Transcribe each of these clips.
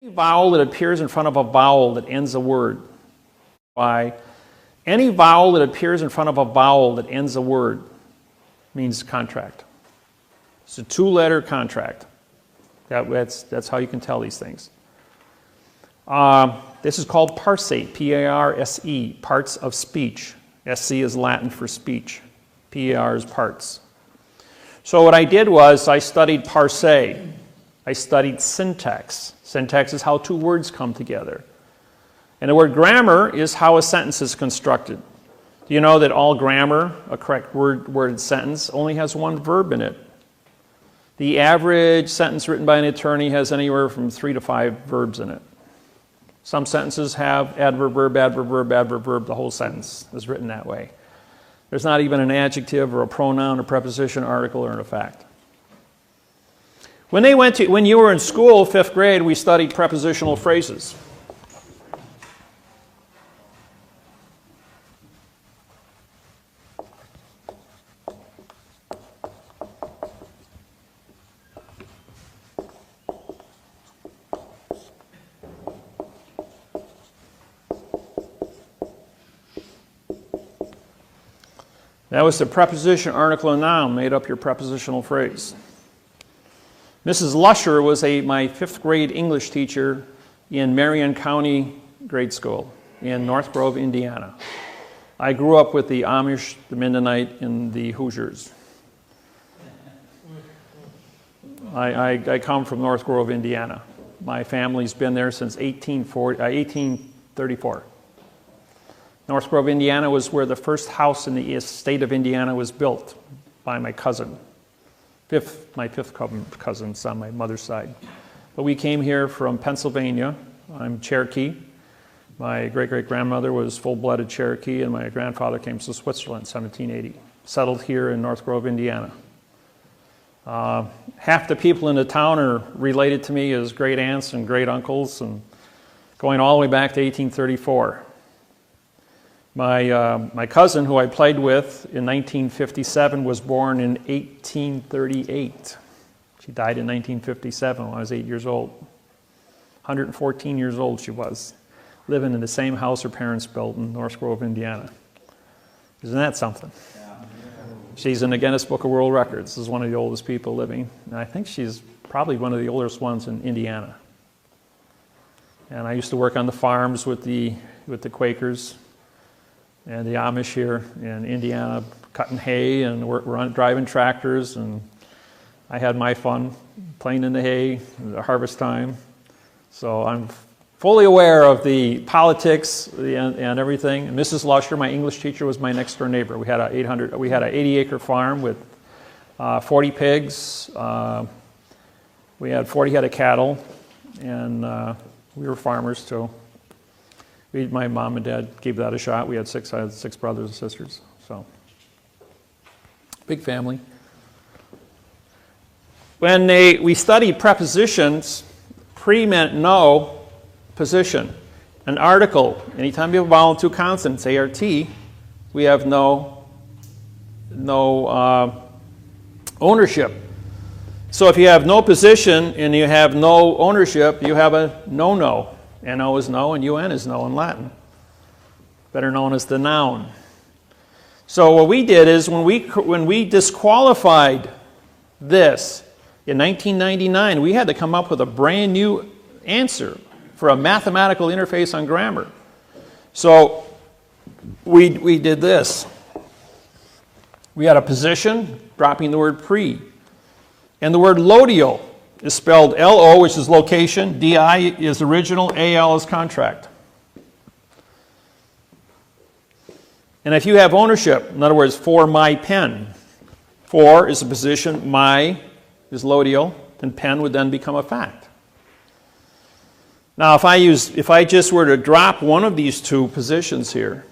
Any vowel that appears in front of a vowel that ends a word. Why? Any vowel that appears in front of a vowel that ends a word means contract. It's a two-letter contract. That's how you can tell these things. This is called parsate, P-A-R-S-E, parts of speech. S-C is Latin for speech. P-A-R is parts. So what I did was I studied parsate. I studied syntax. Syntax is how two words come together. And the word grammar is how a sentence is constructed. Do you know that all grammar, a correct worded sentence, only has one verb in it? The average sentence written by an attorney has anywhere from 3 to 5 verbs in it. Some sentences have adverb, verb, adverb, verb, adverb, verb. The whole sentence is written that way. There's not even an adjective or a pronoun, a preposition, article, or an effect. When you were in school, 5th grade, we studied prepositional phrases. That was the preposition, article, and noun made up your prepositional phrase. Mrs. Lusher was my 5th grade English teacher in Marion County Grade School in North Grove, Indiana. I grew up with the Amish, the Mennonite, and the Hoosiers. I come from North Grove, Indiana. My family's been there since 1834. North Grove, Indiana was where the first house in the state of Indiana was built by my cousin. My fifth cousin on my mother's side. But we came here from Pennsylvania. I'm Cherokee. My great-great-grandmother was full-blooded Cherokee, and my grandfather came to Switzerland in 1780. Settled here in North Grove, Indiana. Half the people in the town are related to me as great aunts and great uncles, and going all the way back to 1834. My cousin, who I played with in 1957, was born in 1838. She died in 1957 when I was 8 years old. 114 years old she was, living in the same house her parents built in North Grove, Indiana. Isn't that something? She's in the Guinness Book of World Records. This is one of the oldest people living. And I think she's probably one of the oldest ones in Indiana. And I used to work on the farms with the Quakers and the Amish here in Indiana, cutting hay and driving tractors, and I had my fun playing in the hay, the harvest time. So I'm fully aware of the politics and everything. And Mrs. Lusher, my English teacher, was my next door neighbor. We had an 80-acre farm with 40 pigs. We had 40 head of cattle, and we were farmers too. My mom and dad gave that a shot. I had six brothers and sisters, so big family. When we studied prepositions, pre meant no, position. An article, anytime you have a vowel and two consonants, ART, we have no ownership. So if you have no position and you have no ownership, you have a no-no. N-O is no and UN is no in Latin, better known as the noun. So what we did is when we disqualified this in 1999, we had to come up with a brand new answer for a mathematical interface on grammar. So we did this. We had a position, dropping the word pre. And the word lodio is spelled L-O, which is location, D-I is original, A-L is contract. And if you have ownership, in other words, for my pen, for is a position, my is lodio, and pen would then become a fact. Now, if I just were to drop one of these two positions here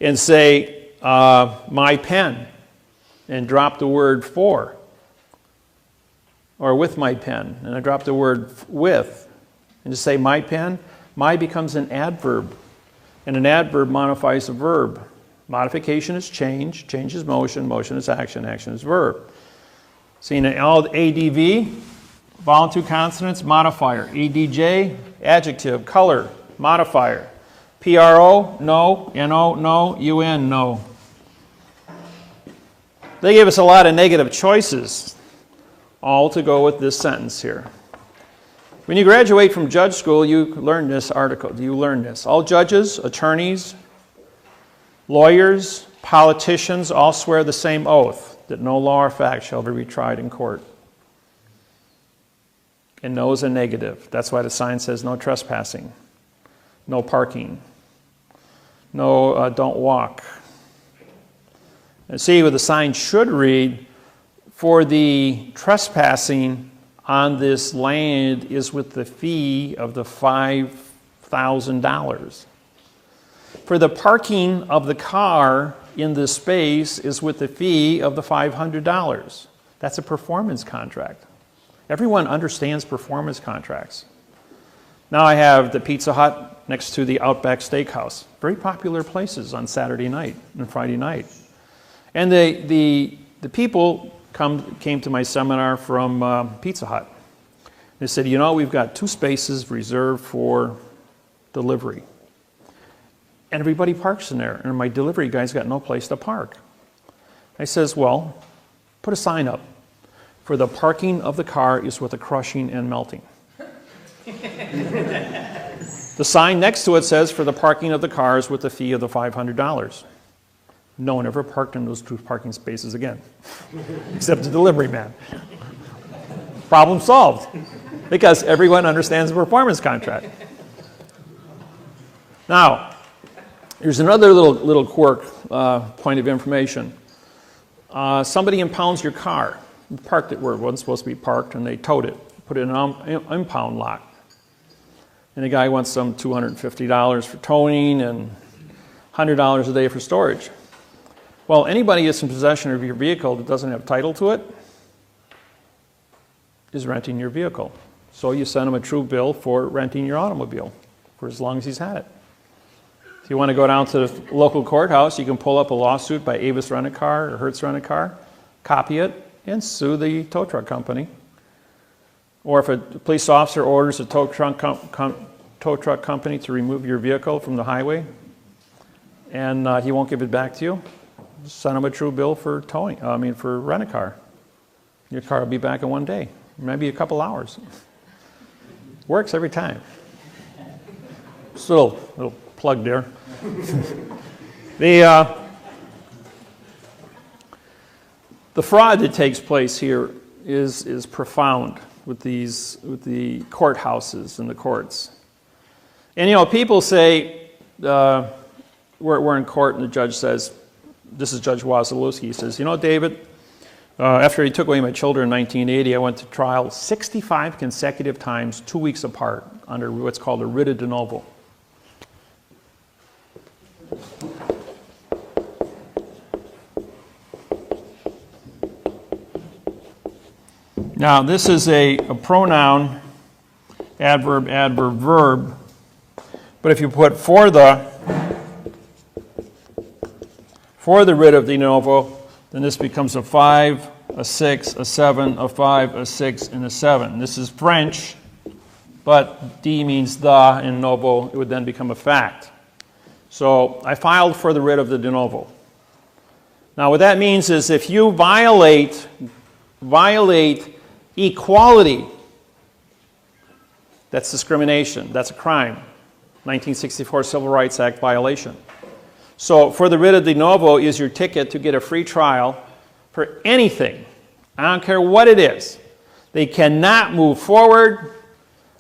and say my pen and drop the word for, or with my pen, and I drop the word with, and just say my pen, my becomes an adverb, and an adverb modifies a verb. Modification is change, change is motion, motion is action, action is verb. See, in all ADV, Vowel two consonants, modifier. EDJ, adjective. Color, modifier. PRO, no. NO, no. UN, no. They gave us a lot of negative choices, all to go with this sentence here. When you graduate from judge school, you learn this article. You learn this. All judges, attorneys, lawyers, politicians all swear the same oath that no law or fact shall be retried in court. And no is a negative. That's why the sign says no trespassing, no parking, no don't walk. And see what the sign should read: for the trespassing on this land is with the fee of the $5,000. For the parking of the car in this space is with the fee of the $500. That's a performance contract. Everyone understands performance contracts. Now I have the Pizza Hut next to the Outback Steakhouse. Very popular places on Saturday night and Friday night. And the people came to my seminar from Pizza Hut. They said, you know, we've got 2 spaces reserved for delivery. And everybody parks in there, and my delivery guy's got no place to park. I says, well, put a sign up. For the parking of the car is with the crushing and melting. The sign next to it says, for the parking of the car is with the fee of the $500. No one ever parked in those 2 parking spaces again, except the delivery man. Problem solved, because everyone understands the performance contract. Now, here's another little quirk, point of information. Somebody impounds your car. You parked it where it wasn't supposed to be parked, and they towed it, put it in an impound lot. And the guy wants some $250 for towing and $100 a day for storage. Well, anybody that's in possession of your vehicle that doesn't have title to it is renting your vehicle. So you send him a true bill for renting your automobile for as long as he's had it. If you want to go down to the local courthouse, you can pull up a lawsuit by Avis Rent-A-Car or Hertz Rent-A-Car, copy it, and sue the tow truck company. Or if a police officer orders a tow truck company to remove your vehicle from the highway and he won't give it back to you, send him a true bill for for rent-a-car. Your car will be back in 1 day, maybe a couple hours. Works every time. Just a little plug there. The fraud that takes place here is profound with the courthouses and the courts. And you know, people say we're in court, and the judge says, this is Judge Wasilewski, he says, you know, David, after he took away my children in 1980, I went to trial 65 consecutive times, 2 weeks apart, under what's called a writ of de novo. Now, this is a pronoun, adverb, adverb, verb, but if you put for the writ of de novo, then this becomes a 5, a 6, a 7, a 5, a 6, and a 7. This is French, but de means the, in novo, it would then become a fact. So I filed for the writ of the de novo. Now what that means is if you violate equality, that's discrimination, that's a crime. 1964 Civil Rights Act violation. So for the writ of de novo is your ticket to get a free trial for anything. I don't care what it is. They cannot move forward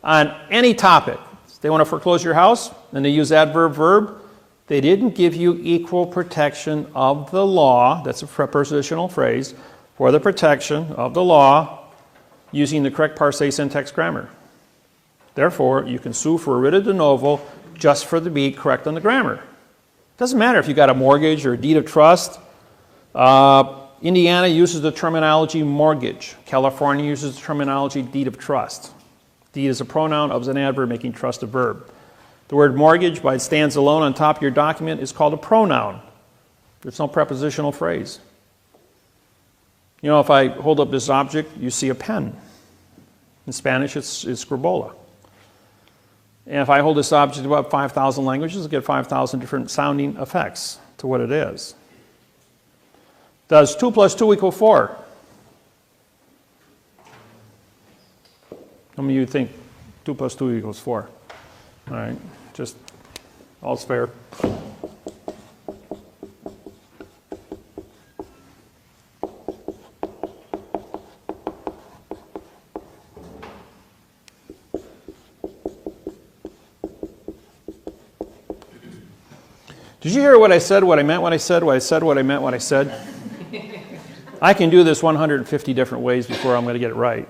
on any topic. If they want to foreclose your house and they use adverb verb, they didn't give you equal protection of the law. That's a prepositional phrase. For the protection of the law using the correct parse syntax grammar. Therefore, you can sue for a writ of de novo just for the be correct on the grammar. Doesn't matter if you got a mortgage or a deed of trust. Indiana uses the terminology mortgage. California uses the terminology deed of trust. Deed is a pronoun, of is an adverb, making trust a verb. The word mortgage, by it stands alone on top of your document, is called a pronoun. There's no prepositional phrase. You know, if I hold up this object, you see a pen. In Spanish, it's scribola. And if I hold this object above 5,000 languages, I get 5,000 different sounding effects to what it is. Does 2 plus 2 equal 4? How many of you think 2 plus 2 equals 4? All right, just all's fair. Did you hear what I said, what I meant, what I said, what I said, what I meant, what I said? I can do this 150 different ways before I'm going to get it right.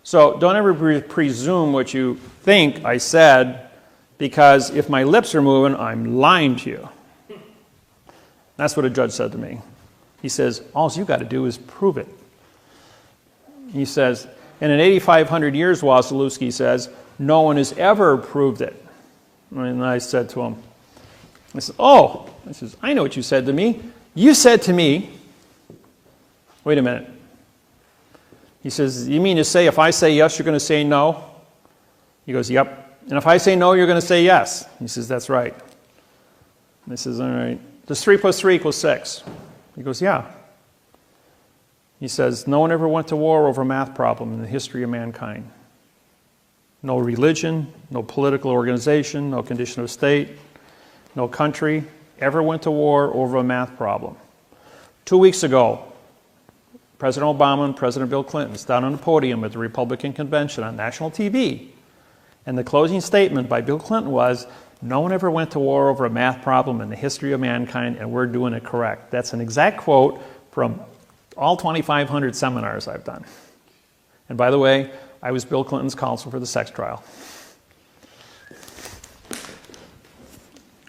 So don't ever presume what you think I said, because if my lips are moving, I'm lying to you. That's what a judge said to me. He says, all you got to do is prove it. He says, and in 8,500 years, Wasilewski says, no one has ever proved it. And I said to him, I said, oh, I says, I know what you said to me. You said to me, wait a minute. He says, you mean to say if I say yes, you're going to say no? He goes, yep. And if I say no, you're going to say yes? He says, that's right. And I says, all right. Does 3 plus 3 equal 6? He goes, yeah. He says, no one ever went to war over a math problem in the history of mankind. No religion, no political organization, no condition of state, no country ever went to war over a math problem. 2 weeks ago, President Obama and President Bill Clinton stood on the podium at the Republican convention on national TV. And the closing statement by Bill Clinton was, no one ever went to war over a math problem in the history of mankind, and we're doing it correct. That's an exact quote from all 2,500 seminars I've done. And by the way, I was Bill Clinton's counsel for the sex trial.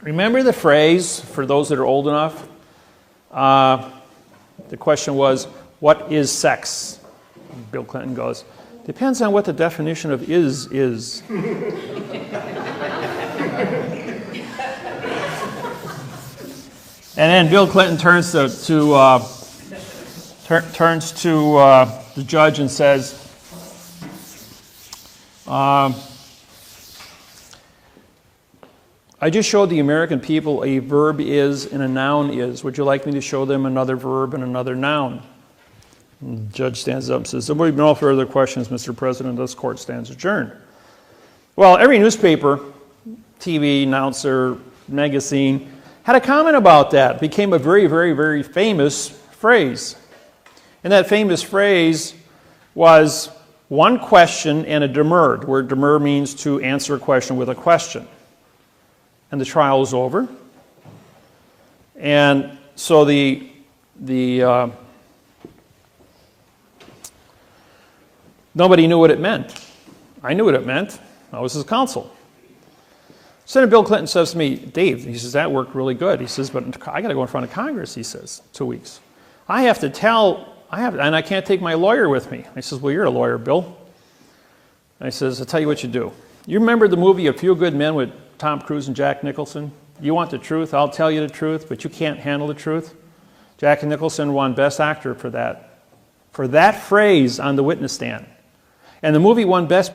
Remember the phrase, for those that are old enough? The question was, what is sex? Bill Clinton goes, depends on what the definition of is. And then Bill Clinton turns to the judge and says, I just showed the American people a verb is and a noun is. Would you like me to show them another verb and another noun? And the judge stands up and says, there will be no further questions, Mr. President. This court stands adjourned. Well, every newspaper, TV, announcer, magazine had a comment about that. It became a very, very, very famous phrase. And that famous phrase was one question and a demur. The word demur means to answer a question with a question. And the trial was over. And so nobody knew what it meant. I knew what it meant. I was his counsel. Senator Bill Clinton says to me, Dave, he says, that worked really good. He says, but I got to go in front of Congress, he says, 2 weeks. And I can't take my lawyer with me. I says, well, you're a lawyer, Bill. I says, I'll tell you what you do. You remember the movie A Few Good Men with Tom Cruise and Jack Nicholson? You want the truth, I'll tell you the truth, but you can't handle the truth. Jack Nicholson won Best Actor for that phrase on the witness stand. And the movie won Best